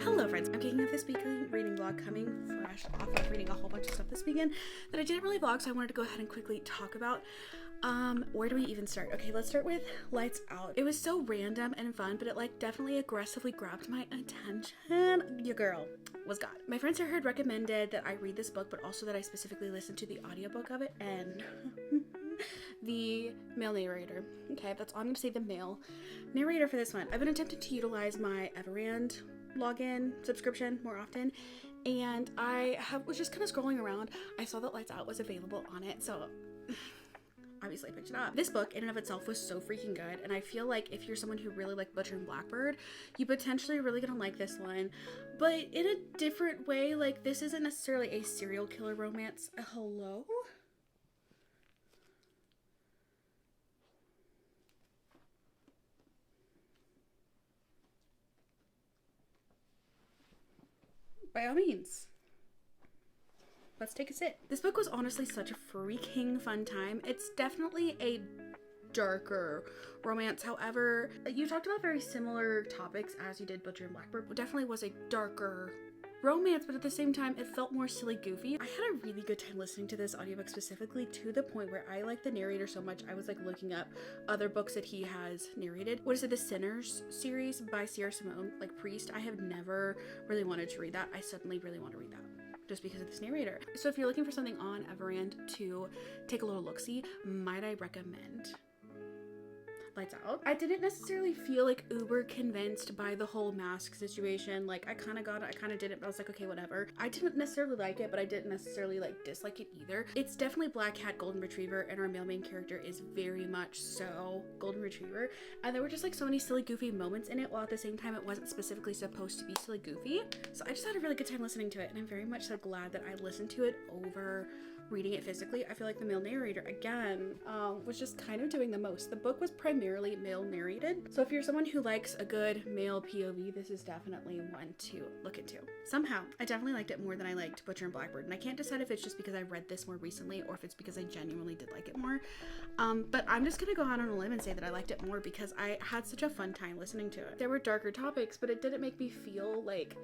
Hello friends, I'm kicking off this weekly reading vlog coming fresh off of reading a whole bunch of stuff this weekend that I didn't really vlog, so I wanted to go ahead and quickly talk about. Where do we even start? Okay, let's start with Lights Out. It was so random and fun, but it like definitely aggressively grabbed my attention. Your girl was God. My friends I heard recommended that I read this book, but also that I specifically listen to the audiobook of it, and the male narrator. Okay, that's all I'm gonna say, the male narrator for this one. I've been attempting to utilize my Everand login subscription more often, and was just kind of scrolling around. I saw that Lights Out was available on it, so obviously I picked it up. This book in and of itself was so freaking good, and I feel like if you're someone who really liked Butcher and Blackbird, you potentially are really gonna like this one, but in a different way. Like, this isn't necessarily a serial killer romance. Hello? By all means, let's take a sit. This book was honestly such a freaking fun time. It's definitely a darker romance. However, you talked about very similar topics as you did Butcher and Blackbird. It definitely was a darker romance, but at the same time it felt more silly goofy. I had a really good time listening to this audiobook, specifically to the point where I like the narrator so much I was like looking up other books that he has narrated. What is it, the Sinners series by Sierra Simone, like Priest? I have never really wanted to read that. I suddenly really want to read that just because of this narrator. So if you're looking for something on Everand to take a little look-see, might I recommend Lights Out. I didn't necessarily feel like uber convinced by the whole mask situation. Like, I kind of got it, I kind of didn't, but I was like, okay, whatever. I didn't necessarily like it, but I didn't necessarily like dislike it either. It's definitely Black Cat Golden Retriever, and our male main character is very much so Golden Retriever, and there were just like so many silly goofy moments in it, while at the same time it wasn't specifically supposed to be silly goofy. So I just had a really good time listening to it, and I'm very much so glad that I listened to it over reading it physically. I feel like the male narrator, again, was just kind of doing the most. The book was primarily male narrated, so if you're someone who likes a good male POV, this is definitely one to look into. Somehow, I definitely liked it more than I liked Butcher and Blackbird, and I can't decide if it's just because I read this more recently or if it's because I genuinely did like it more. But I'm just gonna go out on a limb and say that I liked it more because I had such a fun time listening to it. There were darker topics, but it didn't make me feel like,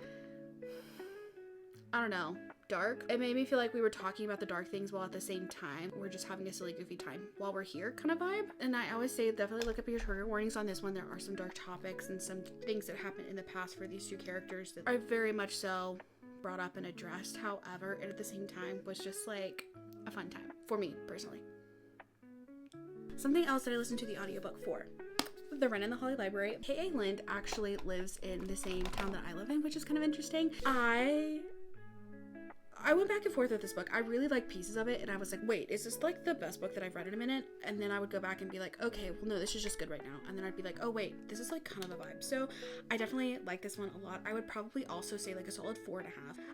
I don't know, dark. It made me feel like we were talking about the dark things while at the same time we're just having a silly goofy time while we're here kind of vibe. And I always say definitely look up your trigger warnings on this one. There are some dark topics and some things that happened in the past for these two characters that are very much so brought up and addressed. However, it at the same time was just like a fun time for me personally. Something else that I listened to the audiobook for: The Wren and the Holly Library. K.A. Lind actually lives in the same town that I live in, which is kind of interesting. I went back and forth with this book. I really liked pieces of it, and I was like, wait, is this like the best book that I've read in a minute? And then I would go back and be like, okay, well no, this is just good right now. And then I'd be like, oh wait, this is like kind of a vibe. So I definitely like this one a lot. I would probably also say like a solid 4.5.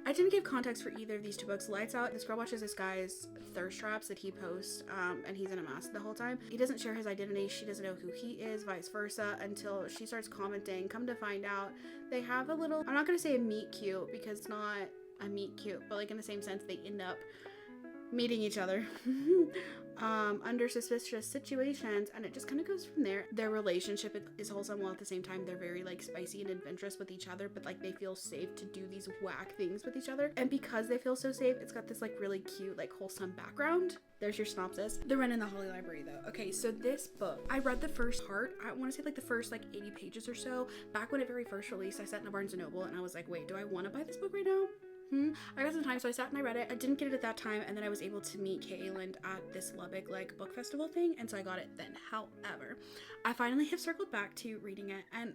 I didn't give context for either of these two books. Lights Out, this girl watches this guy's thirst traps that he posts, and he's in a mask the whole time. He doesn't share his identity. She doesn't know who he is, vice versa, until she starts commenting. Come to find out, they have a little, I'm not gonna say a meet cute because it's not a meet cute, but like in the same sense, they end up meeting each other under suspicious situations, and it just kind of goes from there. Their relationship is wholesome, while at the same time they're very like spicy and adventurous with each other, but like they feel safe to do these whack things with each other. And because they feel so safe, it's got this like really cute like wholesome background. There's your synopsis. The Wren and the Holly Library though. Okay, so this book, I read the first part, I want to say like the first like 80 pages or so. Back when it very first released, I sat in a Barnes & Noble and I was like, wait, do I want to buy this book right now? I got some time, so I sat and I read it. I didn't get it at that time, and then I was able to meet K.A. Lind at this Lubbock like book festival thing, and so I got it then. However, I finally have circled back to reading it, and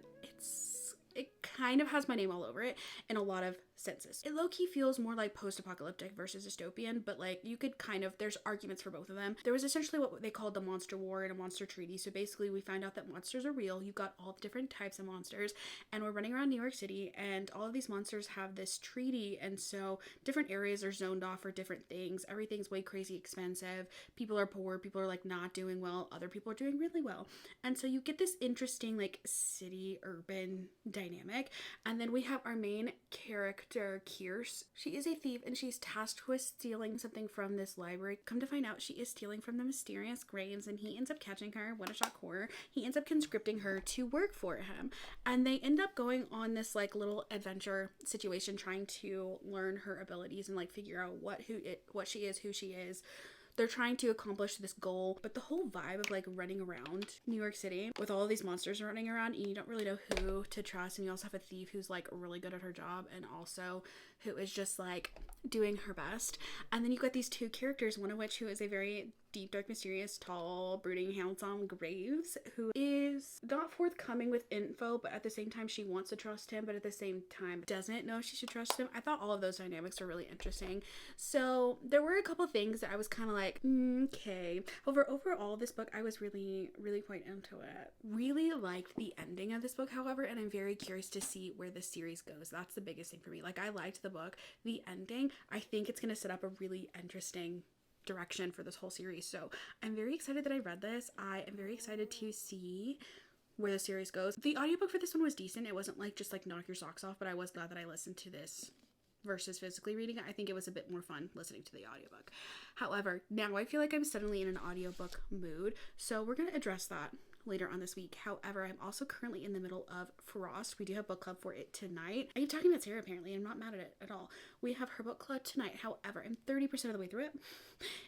it kind of has my name all over it in a lot of senses. It low-key feels more like post-apocalyptic versus dystopian, but like you could kind of, there's arguments for both of them. There was essentially what they called the monster war and a monster treaty. So basically we find out that monsters are real. You've got all the different types of monsters, and we're running around New York City, and all of these monsters have this treaty, and so different areas are zoned off for different things. Everything's way crazy expensive. People are poor. People are like not doing well. Other people are doing really well. And so you get this interesting like city urban dynamic. And then we have our main character character, Kierce, she is a thief and she's tasked with stealing something from this library. Come to find out, she is stealing from the mysterious graves, and he ends up catching her. What a shock horror. He ends up conscripting her to work for him, and they end up going on this like little adventure situation, trying to learn her abilities and like figure out what she is, who she is. They're trying to accomplish this goal, but the whole vibe of like running around New York City with all of these monsters running around, and you don't really know who to trust, and you also have a thief who's like really good at her job and also who is just like doing her best. And then you've got these two characters, one of which who is a very deep, dark, mysterious, tall, brooding, handsome Graves, who is not forthcoming with info, but at the same time she wants to trust him, but at the same time doesn't know if she should trust him. I thought all of those dynamics were really interesting. So there were a couple things that I was kind of like, okay. Overall, this book, I was really, really quite into it. Really liked the ending of this book, however, and I'm very curious to see where the series goes. That's the biggest thing for me. Like, I liked the book. The ending, I think it's going to set up a really interesting direction for this whole series. So I'm very excited that I read this. I am very excited to see where the series goes. The audiobook for this one was decent. It wasn't like just like knock your socks off, but I was glad that I listened to this versus physically reading it. I think it was a bit more fun listening to the audiobook. However, now I feel like I'm suddenly in an audiobook mood, so we're going to address that later on this week. However, I'm also currently in the middle of Frost. We do have book club for it tonight. I keep talking about Sarah apparently. I'm not mad at it at all. We have her book club tonight. However, I'm 30% of the way through it.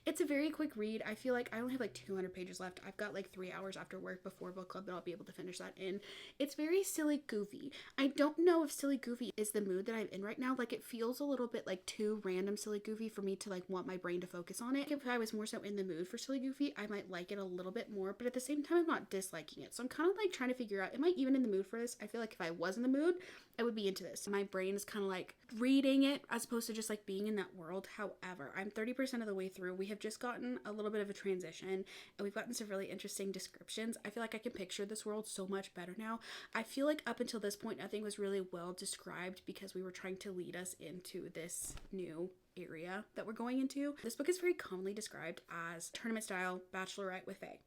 It's a very quick read. I feel like I only have like 200 pages left. I've got like 3 hours after work before book club that I'll be able to finish that in. It's very silly goofy. I don't know if silly goofy is the mood that I'm in right now. Like, it feels a little bit like too random silly goofy for me to like want my brain to focus on it. If I was more so in the mood for silly goofy, I might like it a little bit more, but at the same time I'm not disliking it. So I'm kind of like trying to figure out, am I even in the mood for this? I feel like if I was in the mood, I would be into this. My brain is kind of like reading it as opposed to just like being in that world. However, I'm 30% of the way through. We have just gotten a little bit of a transition, and we've gotten some really interesting descriptions. I feel like I can picture this world so much better now. I feel like up until this point, nothing was really well described because we were trying to lead us into this new area that we're going into. This book is very commonly described as tournament style bachelorette with fae.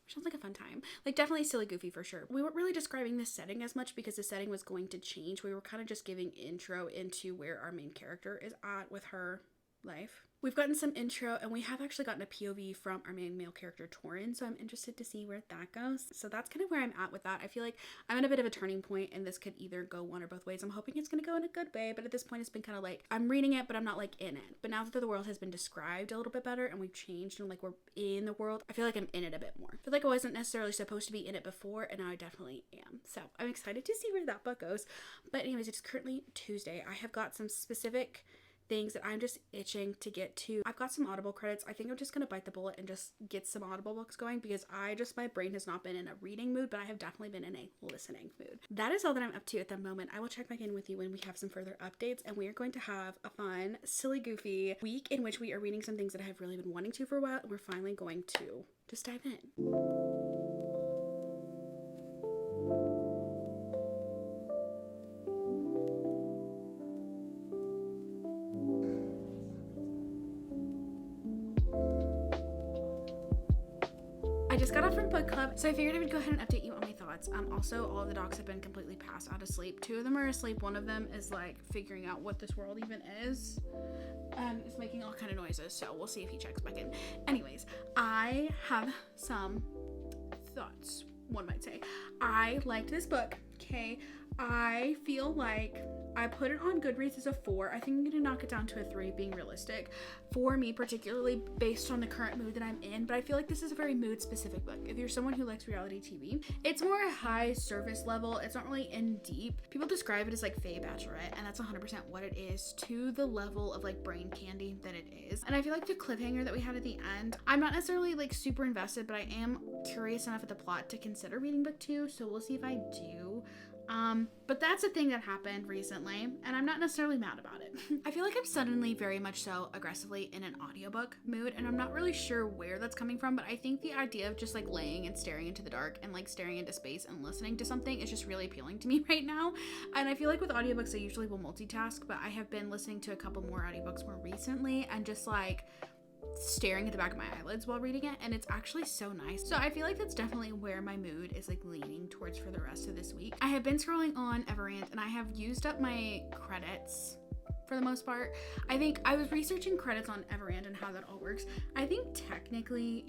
Sounds like a fun time. Like, definitely silly goofy for sure. We weren't really describing the setting as much because the setting was going to change. We were kind of just giving intro into where our main character is at with her life. We've gotten some intro, and we have actually gotten a POV from our main male character, Torin, so I'm interested to see where that goes. So that's kind of where I'm at with that. I feel like I'm at a bit of a turning point, and this could either go one or both ways. I'm hoping it's going to go in a good way, but at this point it's been kind of like, I'm reading it, but I'm not like in it. But now that the world has been described a little bit better, and we've changed, and like we're in the world, I feel like I'm in it a bit more. I feel like I wasn't necessarily supposed to be in it before, and now I definitely am. So I'm excited to see where that book goes. But anyways, it's currently Tuesday. I have got some specific things that I'm just itching to get to. I've got some Audible credits. I think I'm just gonna bite the bullet and just get some Audible books going because my brain has not been in a reading mood, but I have definitely been in a listening mood. That is all that I'm up to at the moment. I will check back in with you when we have some further updates, and we are going to have a fun, silly, goofy week in which we are reading some things that I have really been wanting to for a while, and we're finally going to just dive in. Just got off from book club, so I figured I would go ahead and update you on my thoughts. Also, all of the dogs have been completely passed out of sleep. 2 of them are asleep. One of them is like figuring out what this world even is. It's making all kind of noises, so we'll see if he checks back in. Anyways, I have some thoughts, one might say. I liked this book, okay? I feel like I put it on Goodreads as a 4. I think I'm gonna knock it down to a 3, being realistic. For me, particularly based on the current mood that I'm in, but I feel like this is a very mood-specific book. If you're someone who likes reality TV, it's more a high surface level. It's not really in deep. People describe it as like Fae Bachelorette, and that's 100% what it is, to the level of like brain candy that it is. And I feel like the cliffhanger that we had at the end, I'm not necessarily like super invested, but I am curious enough at the plot to consider reading book 2, so we'll see if I do. But that's a thing that happened recently, and I'm not necessarily mad about it. I feel like I'm suddenly very much so aggressively in an audiobook mood, and I'm not really sure where that's coming from, but I think the idea of just like laying and staring into the dark and like staring into space and listening to something is just really appealing to me right now. And I feel like with audiobooks, I usually will multitask, but I have been listening to a couple more audiobooks more recently and just like staring at the back of my eyelids while reading it, and it's actually so nice. So I feel like that's definitely where my mood is like leaning towards for the rest of this week. I have been scrolling on Everant, and I have used up my credits for the most part. I think I was researching credits on Everand and how that all works. I think technically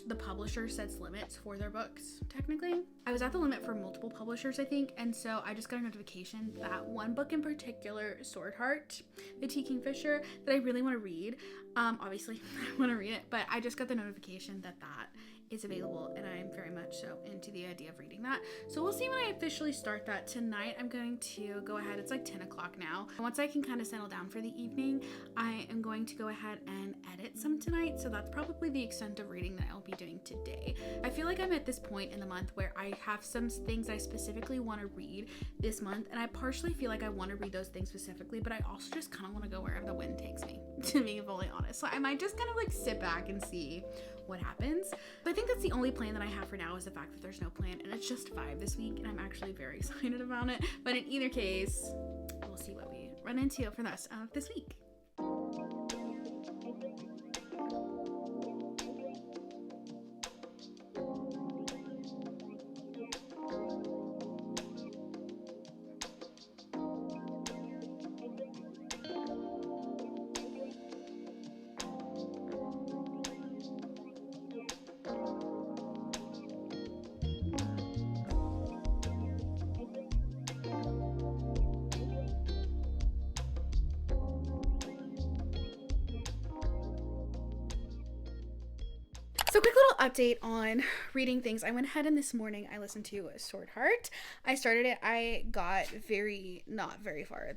the publisher sets limits for their books. Technically, I was at the limit for multiple publishers, I think, and so I just got a notification that one book in particular, Sword Heart, the T. Kingfisher, that I really want to read. Obviously, I want to read it, but I just got the notification that is available, and I'm very much so into the idea of reading that. So we'll see when I officially start that. Tonight I'm going to go ahead, it's like 10 o'clock now. Once I can kind of settle down for the evening, I am going to go ahead and edit some tonight. So that's probably the extent of reading that I'll be doing today. I feel like I'm at this point in the month where I have some things I specifically want to read this month, and I partially feel like I want to read those things specifically, but I also just kind of want to go wherever the wind takes me, to be fully honest. So I might just kind of like sit back and see what happens. But I think that's the only plan that I have for now, is the fact that there's no plan, and it's just 5 this week, and I'm actually very excited about it. But in either case, we'll see what we run into for the rest of this week. So quick little update on reading things. I went ahead and this morning I listened to Sword Heart. I started it. I got not very far.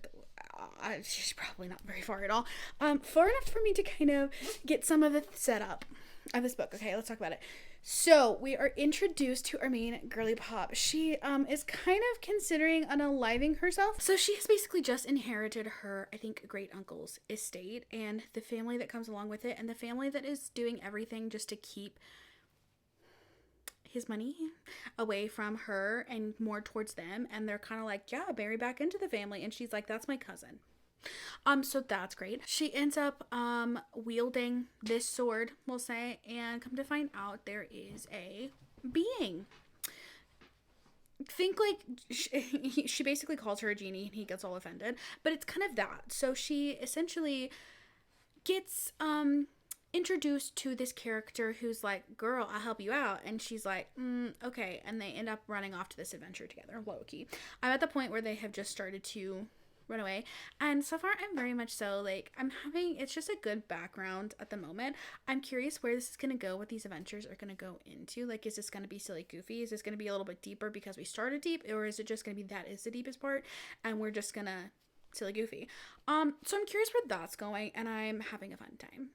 She's probably not very far at all. Far enough for me to kind of get some of the setup of this book. Okay, let's talk about it. So we are introduced to our main girly pop. She is kind of considering unaliving herself. So she has basically just inherited her, I think, great uncle's estate and the family that comes along with it, and the family that is doing everything just to keep his money away from her and more towards them. And they're kind of like, yeah, marry back into the family. And she's like, that's my cousin. So that's great. She ends up wielding this sword, we'll say, and come to find out there is a being. Think like she basically calls her a genie and he gets all offended, but it's kind of that. So she essentially gets introduced to this character who's like, girl, I'll help you out, and she's like, okay, and they end up running off to this adventure together, low-key. I'm at the point where they have just started to run away, and so far I'm very much so like it's just a good background at the moment. I'm curious where this is gonna go, what these adventures are gonna go into. Like, is this gonna be silly goofy? Is this gonna be a little bit deeper because we started deep, or is it just gonna be that is the deepest part and we're just gonna silly goofy? So I'm curious where that's going, and I'm having a fun time.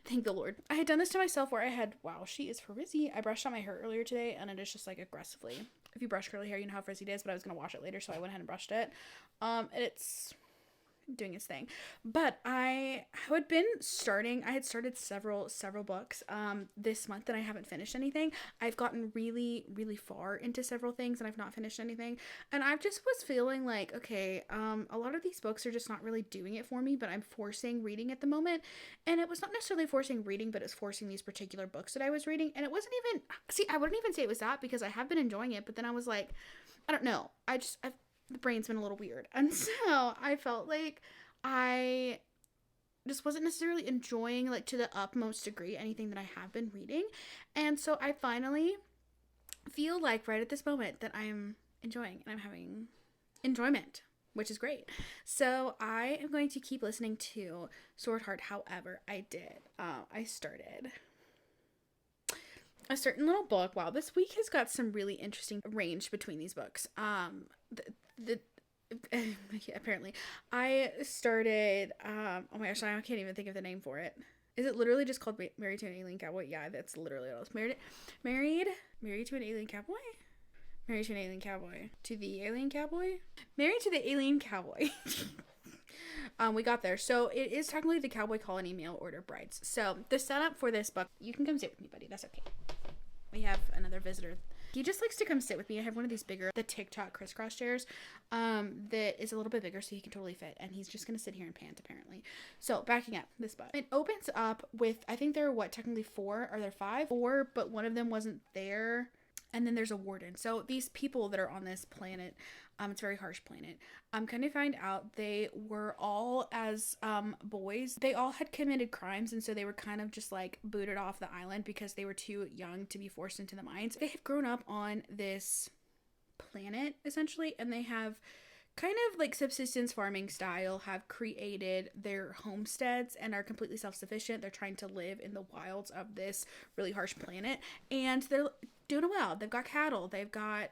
Thank the Lord. I had done this to myself where I had, wow, she is frizzy. I brushed out my hair earlier today, and it is just like aggressively. If you brush curly hair, you know how frizzy it is, but I was going to wash it later, so I went ahead and brushed it. And it's doing its thing. But I had started several books this month, and I haven't finished anything. I've gotten really, really far into several things, and I've not finished anything. And I just was feeling like, okay, a lot of these books are just not really doing it for me, but I'm forcing reading at the moment. And it was not necessarily forcing reading, but it's forcing these particular books that I was reading. And it wasn't even, I wouldn't even say it was that, because I have been enjoying it, but then I was like, I don't know. The brain's been a little weird. And so I felt like I just wasn't necessarily enjoying, like, to the utmost degree anything that I have been reading. And so I finally feel like right at this moment that I'm enjoying and I'm having enjoyment, which is great. So I am going to keep listening to Sword Heart. However, I started a certain little book. Wow, this week has got some really interesting range between these books. Apparently I started oh my gosh, I can't even think of the name for it. Is it literally just called Married to an Alien Cowboy? Yeah, that's literally what I was married to an Alien Cowboy? Married to an Alien Cowboy. To the Alien Cowboy? Married to the Alien Cowboy. We got there. So it is technically the Cowboy Colony Mail Order Brides. So the setup for this book, you can come sit with me, buddy. That's okay. We have another visitor. He just likes to come sit with me. I have one of these bigger, the TikTok crisscross chairs, that is a little bit bigger, so he can totally fit. And he's just going to sit here and pant, apparently. So, backing up this book. It opens up with, I think there are, technically 4? Are there 5? 4, but one of them wasn't there. And then there's a warden. So these people that are on this planet It's a very harsh planet. Kind of find out they were all, as boys, they all had committed crimes, and so they were kind of just like booted off the island because they were too young to be forced into the mines. They have grown up on this planet essentially, and they have kind of like subsistence farming style have created their homesteads and are completely self-sufficient. They're trying to live in the wilds of this really harsh planet, and they're doing well. They've got cattle, they've got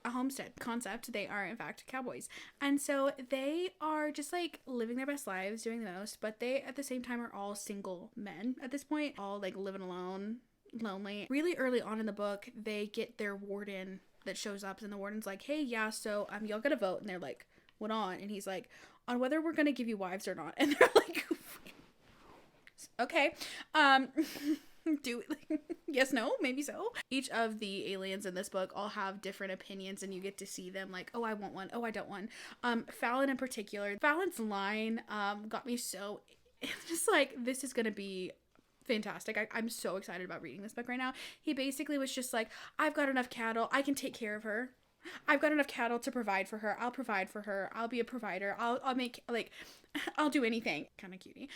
a homestead concept. They are in fact cowboys, and so they are just like living their best lives, doing the most, but they at the same time are all single men at this point, all like living alone, lonely. Really early on in the book, they get their warden that shows up, and the warden's like, hey, yeah, so y'all gotta vote. And they're like, what on? And he's like, on whether we're gonna give you wives or not. And they're like, okay, do yes, no, maybe so. Each of the aliens in this book all have different opinions, and you get to see them like, oh, I want one, oh, I don't want. Fallon in particular, Fallon's line got me so just like, this is gonna be fantastic. I'm so excited about reading this book right now. He basically was just like, I've got enough cattle, I can take care of her. I've got enough cattle to provide for her. I'll provide for her. I'll be a provider. I'll make, like, I'll do anything. Kind of cutie.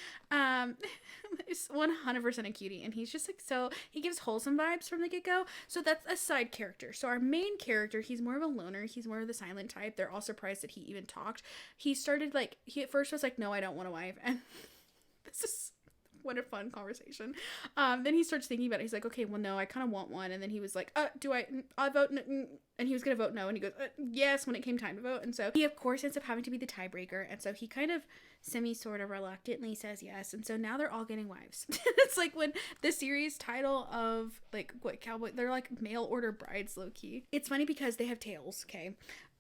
It's 100% a cutie. And he's just like, so he gives wholesome vibes from the get-go. So that's a side character. So our main character, he's more of a loner. He's more of the silent type. They're all surprised that he even talked. He started like, he at first was like, no, I don't want a wife. And this is, what a fun conversation. Then he starts thinking about it. He's like, okay, well, no, I kind of want one. And then he was like, I vote no. And he was going to vote no. And he goes, yes, when it came time to vote. And so he, of course, ends up having to be the tiebreaker. And so he kind of sort of reluctantly says yes. And so now they're all getting wives. It's like when the series title of like what cowboy, they're like mail order brides, low key. It's funny because they have tails. Okay.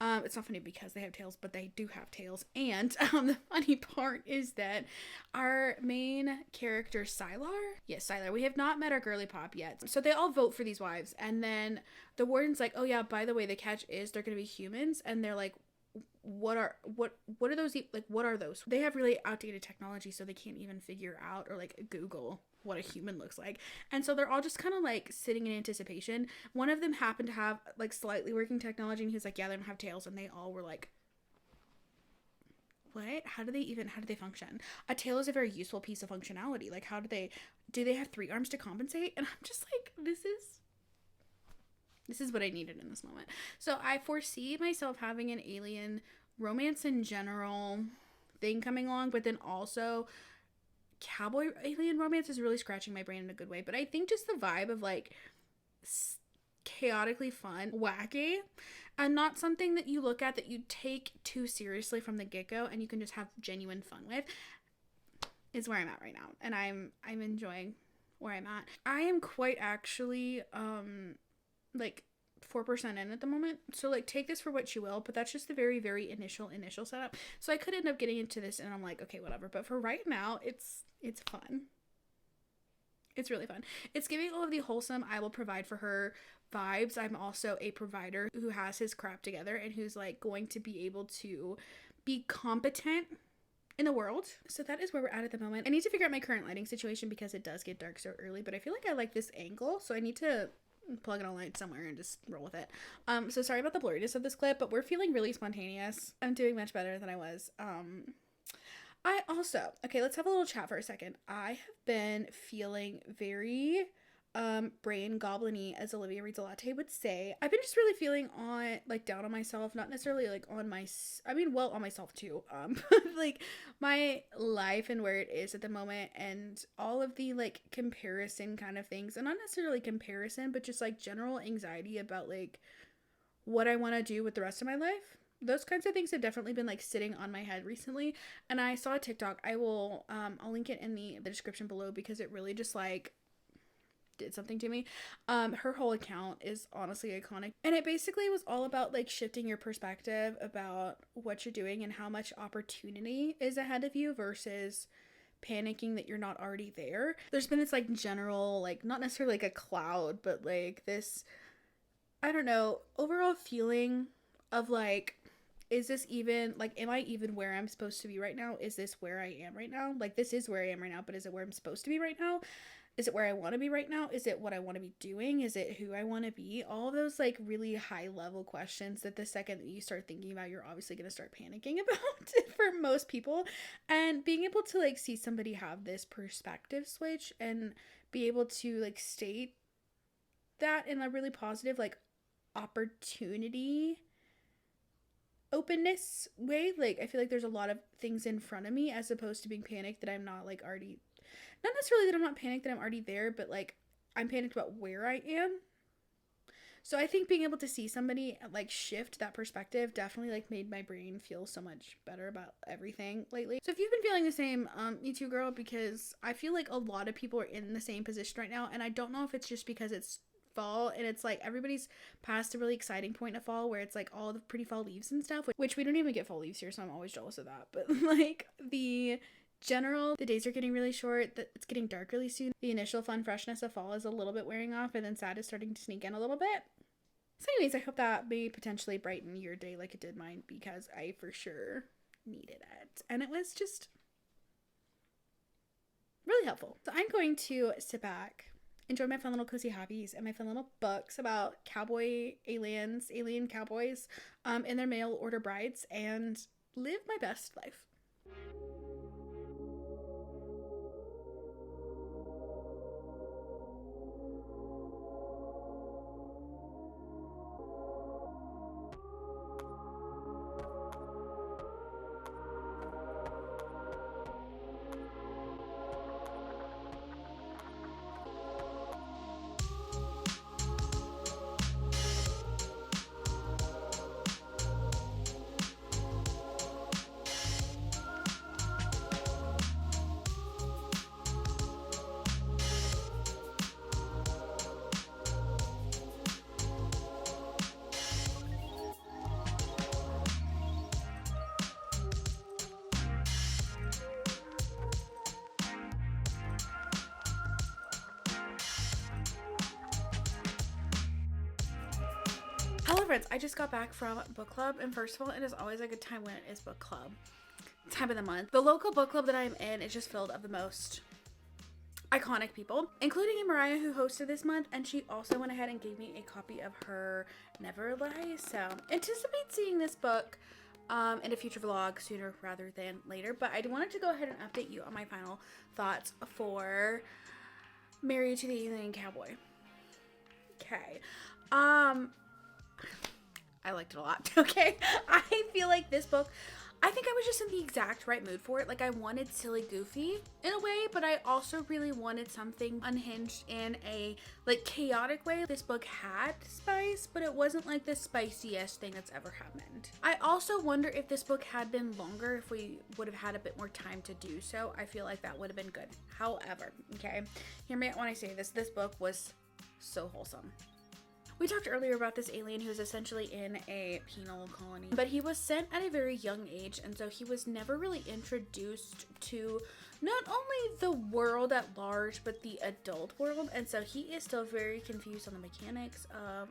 It's not funny because they have tails, but they do have tails. And the funny part is that our main character, Sylar, we have not met our girly pop yet. So they all vote for these wives. And then the warden's like, oh yeah, by the way, the catch is they're going to be humans. And they're like, what are those, like, what are those? They have really outdated technology, so they can't even figure out or like Google what a human looks like. And so they're all just kind of like sitting in anticipation. One of them happened to have like slightly working technology, and he was like, yeah, they don't have tails. And they all were like, what? How do they function? A tail is a very useful piece of functionality. Like, do they have 3 arms to compensate? And I'm just like, this is what I needed in this moment. So I foresee myself having an alien romance in general thing coming along, but then also cowboy alien romance is really scratching my brain in a good way. But I think just the vibe of like chaotically fun, wacky, and not something that you look at that you take too seriously from the get-go and you can just have genuine fun with is where I'm at right now. And I'm enjoying where I'm at. I am quite actually like 4% in at the moment, so like take this for what you will, but that's just the very, very initial setup. So I could end up getting into this and I'm like, okay, whatever, but for right now it's fun. It's really fun. It's giving all of the wholesome I will provide for her vibes. I'm also a provider who has his crap together and who's like going to be able to be competent in the world. So that is where we're at the moment. I need to figure out my current lighting situation because it does get dark so early, but I feel like I like this angle, so I need to plug in a light somewhere and just roll with it. So sorry about the blurriness of this clip, but we're feeling really spontaneous. I'm doing much better than I was. I also, okay, let's have a little chat for a second. I have been feeling very brain goblin-y, as Olivia Reads a Latte would say. I've been just really feeling down on myself, not necessarily like on myself too, like my life and where it is at the moment, and all of the like comparison kind of things, and not necessarily comparison, but just like general anxiety about like what I want to do with the rest of my life. Those kinds of things have definitely been like sitting on my head recently. And I saw a TikTok. I'll link it in the description below because it really just like did something to me. Her whole account is honestly iconic, and it basically was all about like shifting your perspective about what you're doing and how much opportunity is ahead of you versus panicking that you're not already there. There's been this like general, like not necessarily like a cloud, but like this, I don't know, overall feeling of like, is this even, like, am I even where I'm supposed to be right now? Is this where I am right now? Like, this is where I am right now, but is it where I'm supposed to be right now? Is it where I want to be right now? Is it what I want to be doing? Is it who I want to be? All of those like really high level questions that the second that you start thinking about, you're obviously going to start panicking about for most people. And being able to like see somebody have this perspective switch and be able to like state that in a really positive like opportunity openness way. Like I feel like there's a lot of things in front of me as opposed to being panicked that I'm not like already, not necessarily that I'm not panicked that I'm already there, but like I'm panicked about where I am. So I think being able to see somebody like shift that perspective definitely like made my brain feel so much better about everything lately. So if you've been feeling the same, me too, girl, because I feel like a lot of people are in the same position right now, and I don't know if it's just because it's fall and it's like everybody's past a really exciting point of fall where it's like all the pretty fall leaves and stuff, which we don't even get fall leaves here, so I'm always jealous of that. But like the days are getting really short, that it's getting dark really soon. The initial fun freshness of fall is a little bit wearing off, and then sad is starting to sneak in a little bit. So anyways, I hope that may potentially brighten your day like it did mine, because I for sure needed it, and it was just really helpful. So I'm going to sit back, enjoy my fun little cozy hobbies and my fun little books about alien cowboys, and their mail order brides, and live my best life. Hello friends, I just got back from book club, and first of all, it is always a good time when it is book club time of the month. The local book club that I'm in is just filled of the most iconic people, including Mariah, who hosted this month, and she also went ahead and gave me a copy of her Never Lie. So anticipate seeing this book in a future vlog sooner rather than later, but I wanted to go ahead and update you on my final thoughts for Married to the Alien Cowboy. Okay. I liked it a lot. Okay. I feel like this book, I think I was just in the exact right mood for it. Like I wanted silly goofy in a way, but I also really wanted something unhinged in a like chaotic way. This book had spice, but it wasn't like the spiciest thing that's ever happened. I also wonder if this book had been longer, if we would have had a bit more time to do so. I feel like that would have been good. However, okay, hear me out when I say this. This book was so wholesome. We talked earlier about this alien who was essentially in a penal colony, but he was sent at a very young age, and so he was never really introduced to not only the world at large, but the adult world, and so he is still very confused on the mechanics of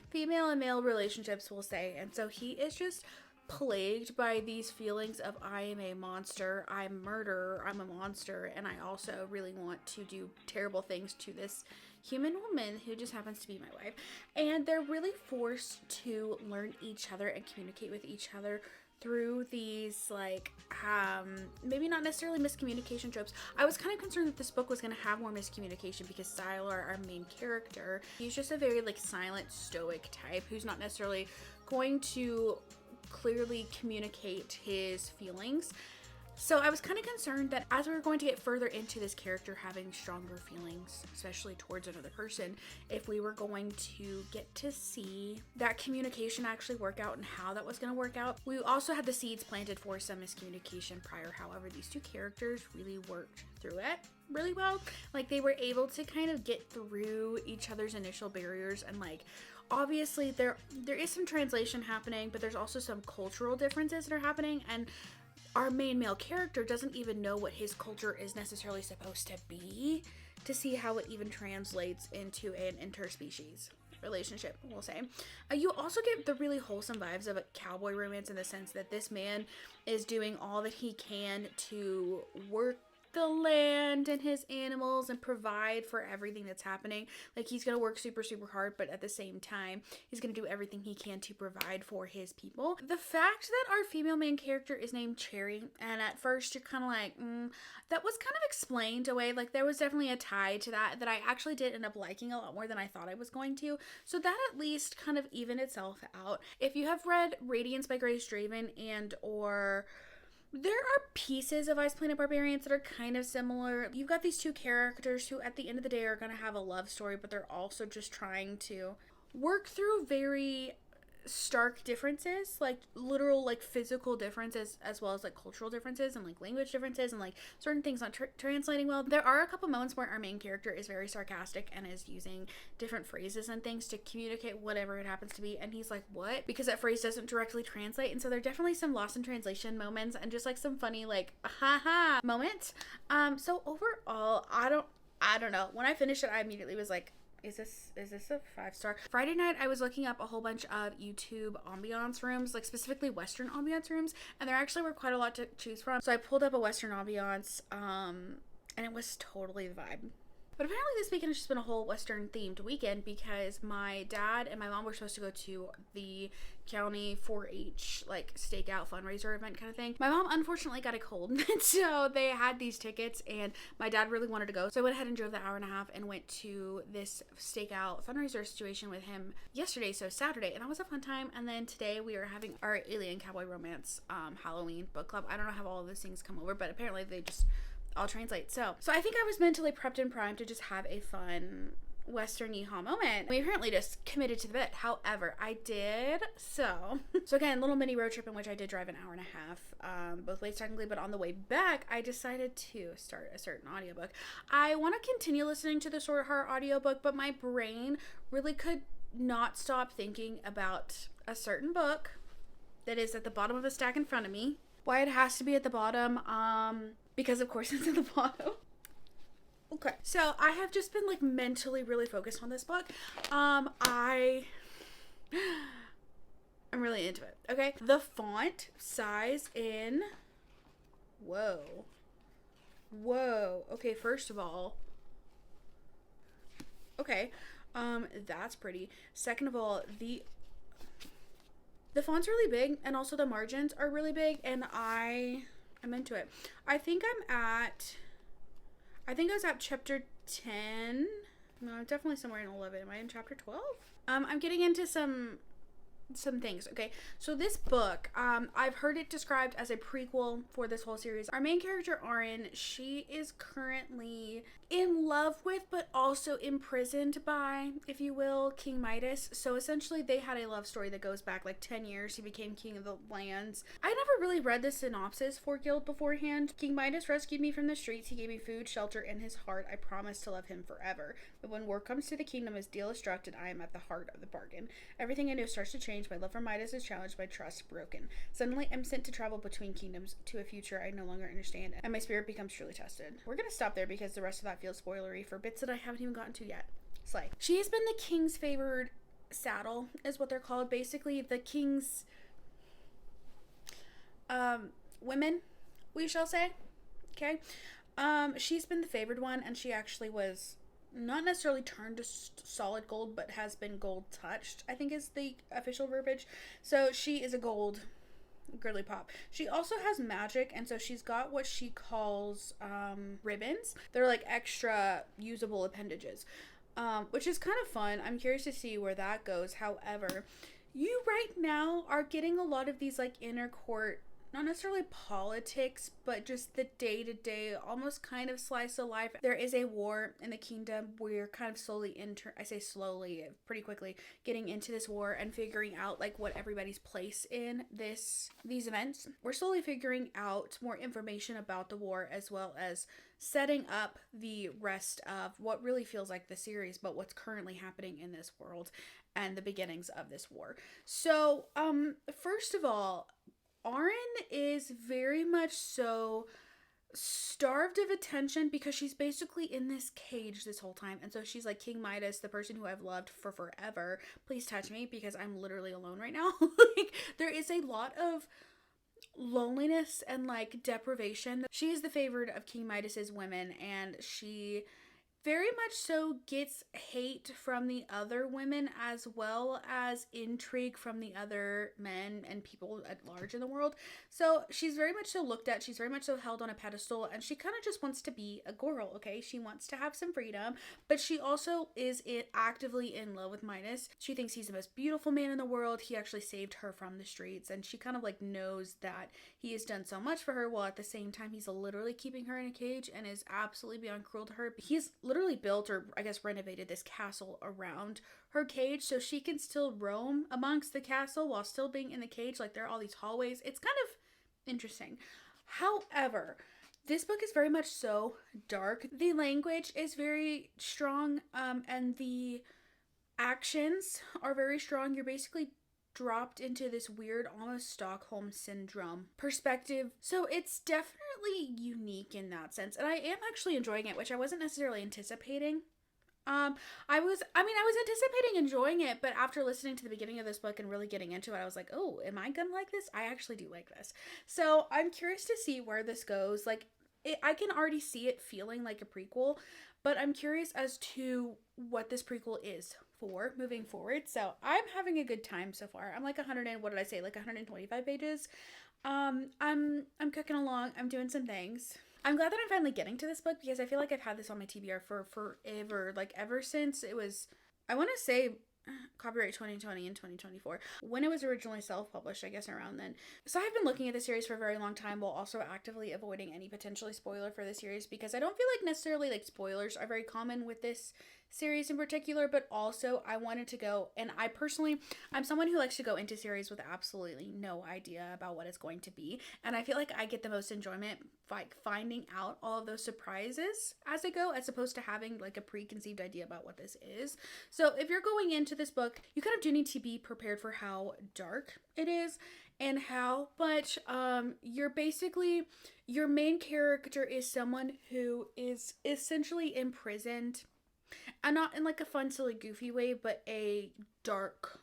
female and male relationships, we'll say, and so he is just plagued by these feelings of I am a monster, I'm murder, I'm a monster, and I also really want to do terrible things to this human woman who just happens to be my wife. And they're really forced to learn each other and communicate with each other through these like maybe not necessarily miscommunication tropes. I was kind of concerned that this book was going to have more miscommunication because Sylar, our main character, he's just a very like silent stoic type who's not necessarily going to clearly communicate his feelings. So I was kind of concerned that as we were going to get further into this character having stronger feelings, especially towards another person, if we were going to get to see that communication actually work out and how that was going to work out. We also had the seeds planted for some miscommunication prior. However, these two characters really worked through it really well. Like they were able to kind of get through each other's initial barriers, and like obviously there is some translation happening, but there's also some cultural differences that are happening, and our main male character doesn't even know what his culture is necessarily supposed to be to see how it even translates into an interspecies relationship, we'll say. You also get the really wholesome vibes of a cowboy romance in the sense that this man is doing all that he can to work the land and his animals and provide for everything that's happening. Like, he's gonna work super, super hard, but at the same time, he's gonna do everything he can to provide for his people. The fact that our female main character is named Cherry, and at first you're kind of like, that was kind of explained away. Like, there was definitely a tie to that I actually did end up liking a lot more than I thought I was going to. So that at least kind of evened itself out. If you have read Radiance by Grace Draven and or there are pieces of Ice Planet Barbarians that are kind of similar. You've got these two characters who at the end of the day are going to have a love story, but they're also just trying to work through very stark differences, like literal like physical differences, as well as like cultural differences and like language differences and like certain things not translating well. There are a couple moments where our main character is very sarcastic and is using different phrases and things to communicate whatever it happens to be, and he's like, what? Because that phrase doesn't directly translate. And so there are definitely some lost in translation moments and just like some funny like haha moments. So overall, I don't know, when I finished it I immediately was like, is this a 5-star? Friday night, I was looking up a whole bunch of YouTube ambiance rooms, like specifically Western ambiance rooms, and there actually were quite a lot to choose from. So I pulled up a Western ambiance, and it was totally the vibe. But apparently this weekend has just been a whole Western themed weekend because my dad and my mom were supposed to go to the county 4-H like stakeout fundraiser event kind of thing. My mom unfortunately got a cold, so they had these tickets and my dad really wanted to go. So I went ahead and drove the hour and a half and went to this stakeout fundraiser situation with him yesterday, so Saturday, and that was a fun time. And then today we are having our Alien Cowboy Romance Halloween book club. I don't know how all of those things come over, but apparently they just all translate. So I think I was mentally prepped and primed to just have a fun Western yeehaw moment. We apparently just committed to the bit. However, I did so again, little mini road trip in which I did drive an hour and a half, both ways technically, but on the way back I decided to start a certain audiobook. I want to continue listening to the Sword Heart audiobook, but my brain really could not stop thinking about a certain book that is at the bottom of a stack in front of me. Why it has to be at the bottom, because of course it's at the bottom. Okay, so I have just been like mentally really focused on this book. I'm really into it. Okay, the font size in, whoa, okay, first of all, okay, that's pretty. Second of all, the font's really big, and also the margins are really big, and I'm into it. I think I was at chapter 10. No, I'm definitely somewhere in 11. Am I in chapter 12? I'm getting into some things. Okay, so this book, I've heard it described as a prequel for this whole series. Our main character, Auren, she is currently in love with, but also imprisoned by, if you will, King Midas. So essentially they had a love story that goes back like 10 years. He became king of the lands. I never really read the synopsis for Gild beforehand. King Midas rescued me from the streets. He gave me food, shelter, and his heart. I promised to love him forever. But when war comes to the kingdom, his deal is struck, and I am at the heart of the bargain. Everything I know starts to change. My love for Midas is challenged, my trust broken. Suddenly, I'm sent to travel between kingdoms to a future I no longer understand, and my spirit becomes truly tested. We're gonna stop there because the rest of that feels spoilery for bits that I haven't even gotten to yet. Slay. She has been the king's favored saddle, is what they're called. Basically, the king's women, we shall say. Okay. She's been the favored one, and she actually was not necessarily turned to solid gold, but has been gold touched, I think is the official verbiage. So she is a gold girly pop. She also has magic, and so she's got what she calls ribbons. They're like extra usable appendages, which is kind of fun. I'm curious to see where that goes. However, you right now are getting a lot of these like inner court, not necessarily politics, but just the day-to-day, almost kind of slice of life. There is a war in the kingdom. We're kind of slowly I say slowly, pretty quickly, getting into this war and figuring out like what everybody's place in these events. We're slowly figuring out more information about the war, as well as setting up the rest of what really feels like the series, but what's currently happening in this world and the beginnings of this war. So, first of all, Auren is very much so starved of attention because she's basically in this cage this whole time. And so she's like, King Midas, the person who I've loved for forever, please touch me because I'm literally alone right now. Like, there is a lot of loneliness and like deprivation. She is the favorite of King Midas's women, and she very much so gets hate from the other women as well as intrigue from the other men and people at large in the world. So she's very much so looked at, she's very much so held on a pedestal, and she kind of just wants to be a girl, okay? She wants to have some freedom, but she also is actively in love with Midas. She thinks he's the most beautiful man in the world. He actually saved her from the streets, and she kind of like knows that he has done so much for her, while at the same time he's literally keeping her in a cage and is absolutely beyond cruel to her. He's literally built, or I guess renovated, this castle around her cage so she can still roam amongst the castle while still being in the cage. Like, there are all these hallways. It's kind of interesting. However, this book is very much so dark. The language is very strong, and the actions are very strong. You're basically dropped into this weird, almost Stockholm syndrome perspective. So it's definitely unique in that sense. And I am actually enjoying it, which I wasn't necessarily anticipating. I was anticipating enjoying it, but after listening to the beginning of this book and really getting into it, I was like, oh, am I gonna like this? I actually do like this. So I'm curious to see where this goes. Like, I can already see it feeling like a prequel, but I'm curious as to what this prequel is for moving forward. So I'm having a good time so far. I'm like 125 pages. I'm cooking along. I'm doing some things. I'm glad that I'm finally getting to this book, because I feel like I've had this on my TBR for forever. Like, ever since it was, I want to say, copyright 2020 and 2024, when it was originally self-published, I guess around then. So I've been looking at the series for a very long time, while also actively avoiding any potentially spoiler for the series, because I don't feel like necessarily like spoilers are very common with this series in particular, but also I wanted to go, and I'm someone who likes to go into series with absolutely no idea about what it's going to be, and I feel like I get the most enjoyment like finding out all of those surprises as I go, as opposed to having like a preconceived idea about what this is. So if you're going into this book, you kind of do need to be prepared for how dark it is, and how much your main character is someone who is essentially imprisoned, and not in like a fun, silly, goofy way, but a dark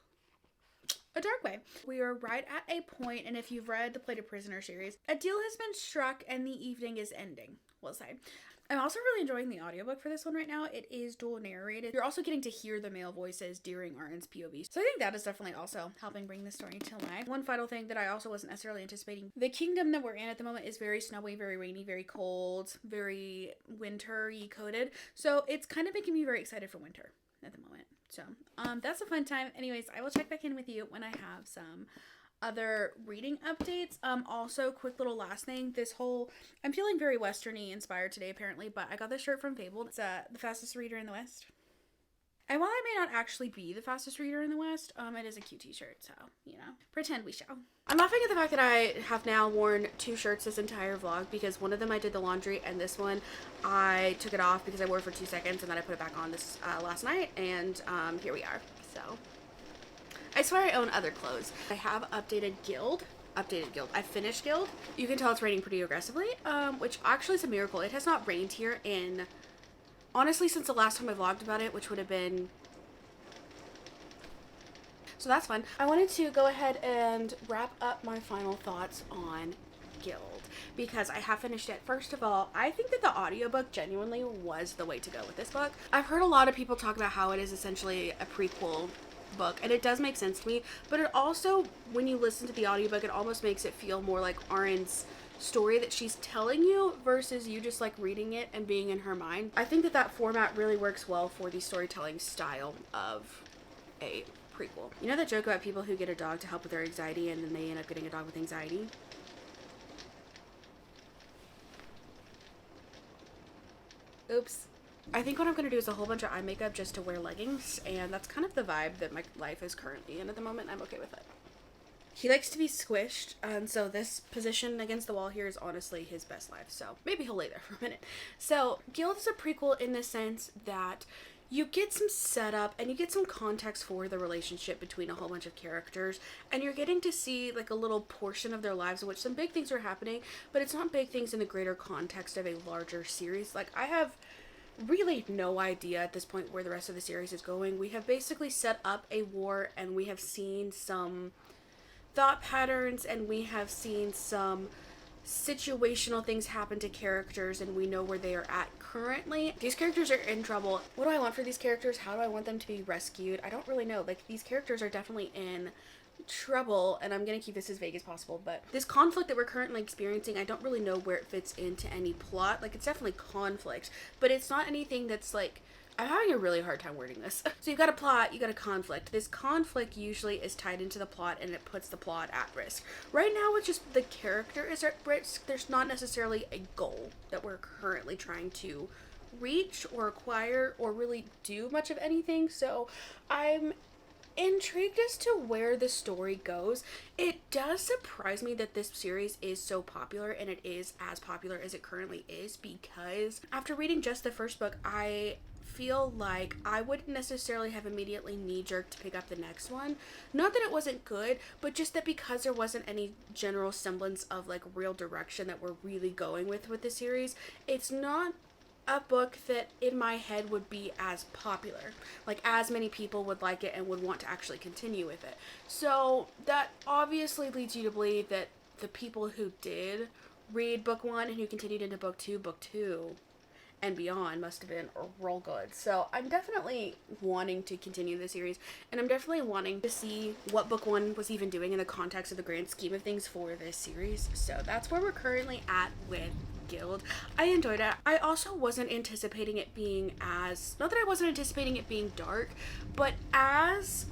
way. We are right at a point, and if you've read the Plated Prisoner series, a deal has been struck and the evening is ending, we'll say. I'm also really enjoying the audiobook for this one right now. It is dual narrated. You're also getting to hear the male voices during Arn's POV. So I think that is definitely also helping bring the story to life. One final thing that I also wasn't necessarily anticipating. The kingdom that we're in at the moment is very snowy, very rainy, very cold, very winter-y coated. So it's kind of making me very excited for winter at the moment. So that's a fun time. Anyways, I will check back in with you when I have some other reading updates. Also, quick little last thing, I'm feeling very westerny inspired today apparently, but I got this shirt from Fabled. It's the fastest reader in the West, and while I may not actually be the fastest reader in the West, it is a cute t-shirt, so pretend we shall. I'm laughing at the fact that I have now worn 2 shirts this entire vlog, because one of them I did the laundry, and this one I took it off because I wore it for 2 seconds, and then I put it back on this last night, and here we are. So I swear I own other clothes. I have updated Gild. I finished Gild. You can tell it's raining pretty aggressively, which actually is a miracle. It has not rained here in, honestly, since the last time I vlogged about it, which would have been, so that's fun. I wanted to go ahead and wrap up my final thoughts on Gild, because I have finished it. First of all, I think that the audiobook genuinely was the way to go with this book. I've heard a lot of people talk about how it is essentially a prequel book, and it does make sense to me, but it also, when you listen to the audiobook, it almost makes it feel more like Arn's story that she's telling you versus you just like reading it and being in her mind. I think that format really works well for the storytelling style of a prequel. You know that joke about people who get a dog to help with their anxiety and then they end up getting a dog with anxiety? Oops. I think what I'm going to do is a whole bunch of eye makeup just to wear leggings, and that's kind of the vibe that my life is currently in at the moment. I'm okay with it. He likes to be squished, and so this position against the wall here is honestly his best life, so maybe he'll lay there for a minute. So Gild is a prequel in the sense that you get some setup and you get some context for the relationship between a whole bunch of characters, and you're getting to see like a little portion of their lives in which some big things are happening, but it's not big things in the greater context of a larger series. Like, I have really no idea at this point where the rest of the series is going. We have basically set up a war, and we have seen thought patterns, and we have seen some situational things happen to characters, and we know where they are at currently. These characters are in trouble. What do I want for these characters? How do I want them to be rescued? I don't really know. Like, these characters are definitely in trouble, and I'm gonna keep this as vague as possible, but this conflict that we're currently experiencing, I don't really know where it fits into any plot. Like, it's definitely conflict, but it's not anything that's like, I'm having a really hard time wording this. So you've got a plot, you got a conflict. This conflict usually is tied into the plot, and it puts the plot at risk. Right now, it's just the character is at risk. There's not necessarily a goal that we're currently trying to reach or acquire or really do much of anything. So I'm intrigued as to where the story goes. It does surprise me that this series is so popular, and it is as popular as it currently is, because after reading just the first book, I feel like I wouldn't necessarily have immediately knee-jerked to pick up the next one. Not that it wasn't good, but just that because there wasn't any general semblance of like real direction that we're really going with the series, it's not a book that in my head would be as popular, like as many people would like it and would want to actually continue with it. So that obviously leads you to believe that the people who did read book one and who continued into book two and beyond must have been real good. So I'm definitely wanting to continue the series, and I'm definitely wanting to see what book one was even doing in the context of the grand scheme of things for this series. So that's where we're currently at with Gild. I enjoyed it. I also wasn't anticipating it being as, not that I wasn't anticipating it being dark, but as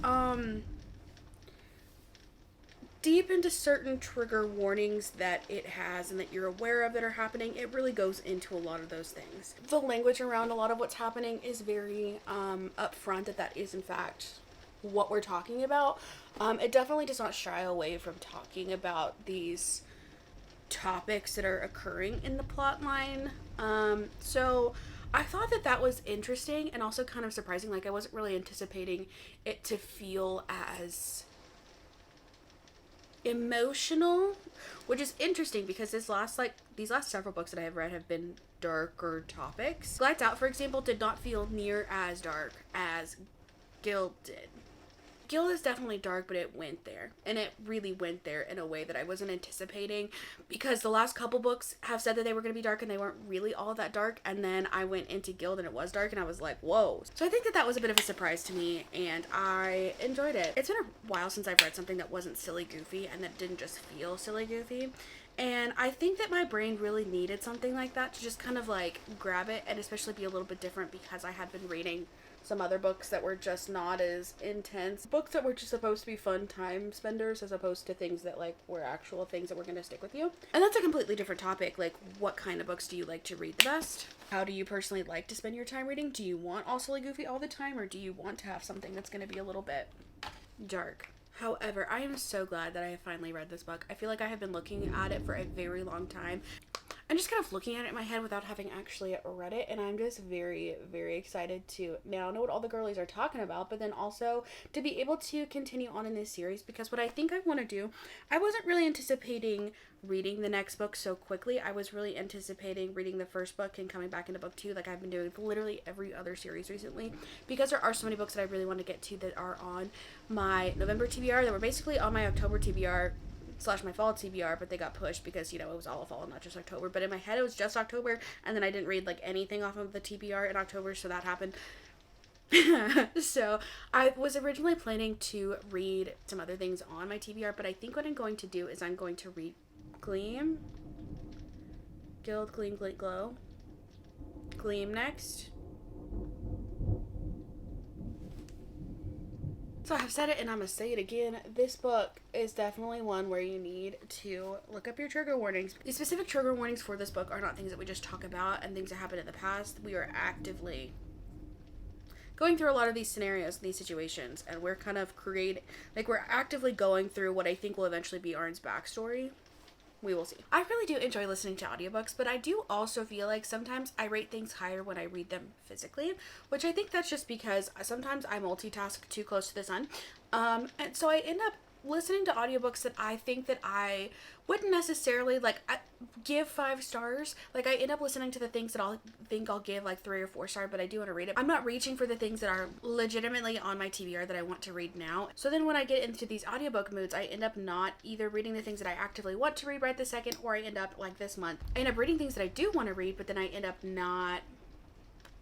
deep into certain trigger warnings that it has and that you're aware of that are happening. It really goes into a lot of those things. The language around a lot of what's happening is very upfront that is in fact what we're talking about. It definitely does not shy away from talking about these topics that are occurring in the plot line. So I thought that was interesting and also kind of surprising. Like, I wasn't really anticipating it to feel as emotional, which is interesting because these last several books that I have read have been darker topics. Lights Out, for example, did not feel near as dark as Gild did. Gild is definitely dark, but it went there, and it really went there in a way that I wasn't anticipating, because the last couple books have said that they were going to be dark and they weren't really all that dark, and then I went into Gild and it was dark and I was like, whoa. So I think that was a bit of a surprise to me, and I enjoyed it. It's been a while since I've read something that wasn't silly goofy and that didn't just feel silly goofy, and I think that my brain really needed something like that to just kind of like grab it, and especially be a little bit different, because I had been reading some other books that were just not as intense. Books that were just supposed to be fun time spenders as opposed to things that like were actual things that were going to stick with you. And that's a completely different topic. Like, what kind of books do you like to read the best? How do you personally like to spend your time reading? Do you want all silly goofy all the time, or do you want to have something that's going to be a little bit dark? However, I am so glad that I have finally read this book. I feel like I have been looking at it for a very long time. I'm just kind of looking at it in my head without having actually read it, and I'm just very, very excited to now know what all the girlies are talking about, but then also to be able to continue on in this series, because what I think I want to do, I wasn't really anticipating reading the next book so quickly. I was really anticipating reading the first book and coming back into book two, like I've been doing with literally every other series recently, because there are so many books that I really want to get to that are on my November TBR, that were basically on my October TBR / my fall TBR, but they got pushed because, you know, it was all fall, not just October. But in my head, it was just October, and then I didn't read like anything off of the TBR in October, so that happened. So I was originally planning to read some other things on my TBR, but I think what I'm going to do is I'm going to read Gleam, Gild, Gleam, Glow, Gleam next. So I've said it and I'm going to say it again. This book is definitely one where you need to look up your trigger warnings. The specific trigger warnings for this book are not things that we just talk about and things that happened in the past. We are actively going through a lot of these scenarios, these situations, and we're kind of we're actively going through what I think will eventually be Arn's backstory. We will see. I really do enjoy listening to audiobooks, but I do also feel like sometimes I rate things higher when I read them physically, which I think that's just because sometimes I multitask too close to the sun. And so I end up listening to audiobooks that I think that I wouldn't necessarily like give 5 stars. Like I end up listening to the things that I'll give like 3 or 4 stars, but I do want to read it. I'm not reaching for the things that are legitimately on my TBR that I want to read now. So then when I get into these audiobook moods, I end up not either reading the things that I actively want to read right this second, or I end up like this month, I end up reading things that I do want to read, but then I end up not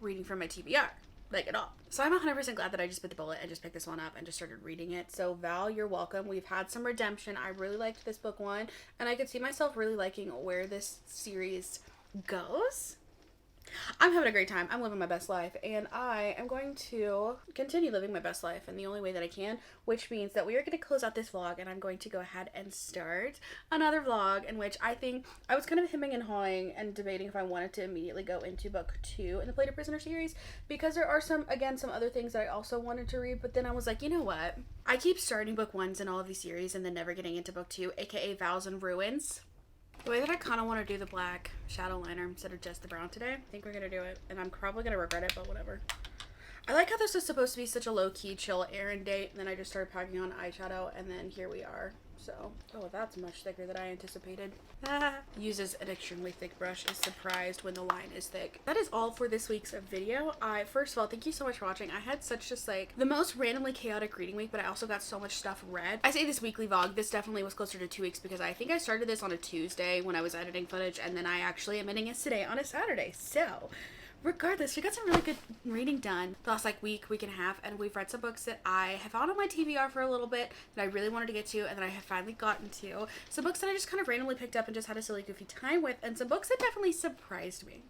reading from my TBR. Like at all. So I'm 100% glad that I just bit the bullet and just picked this one up and just started reading it. So Val, you're welcome. We've had some redemption. I really liked this book one, and I could see myself really liking where this series goes. I'm having a great time. I'm living my best life, and I am going to continue living my best life in the only way that I can, which means that we are going to close out this vlog, and I'm going to go ahead and start another vlog in which I think I was kind of hemming and hawing and debating if I wanted to immediately go into book 2 in the Play to Prisoner series, because there are some other things that I also wanted to read, but then I was like, you know what? I keep starting book 1s in all of these series and then never getting into book 2, aka Vows and Ruins. The way that I kind of want to do the black shadow liner instead of just the brown today, I think we're going to do it. And I'm probably going to regret it, but whatever. I like how this was supposed to be such a low-key, chill errand date. And then I just started packing on eyeshadow, and then here we are. So, oh, that's much thicker than I anticipated. Uses an extremely thick brush, is surprised when the line is thick. That is all for this week's video. First of all, thank you so much for watching. I had such just like the most randomly chaotic reading week, but I also got so much stuff read. I say this weekly vlog, this definitely was closer to 2 weeks because I think I started this on a Tuesday when I was editing footage, and then I actually am ending it today on a Saturday. So regardless, we got some really good reading done the last like week and a half, and we've read some books that I have found on my TBR for a little bit that I really wanted to get to, and that I have finally gotten to. Some books that I just kind of randomly picked up and just had a silly goofy time with, and some books that definitely surprised me.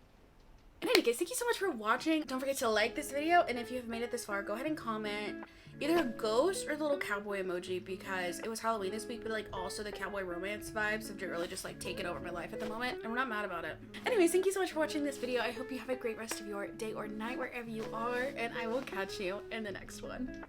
And anyway guys, thank you so much for watching. Don't forget to like this video, and if you have made it this far, go ahead and comment either a ghost or the little cowboy emoji, because it was Halloween this week, but like also the cowboy romance vibes have really just like taken over my life at the moment, and we're not mad about it. Anyways, thank you so much for watching this video. I hope you have a great rest of your day or night wherever you are, and I will catch you in the next one.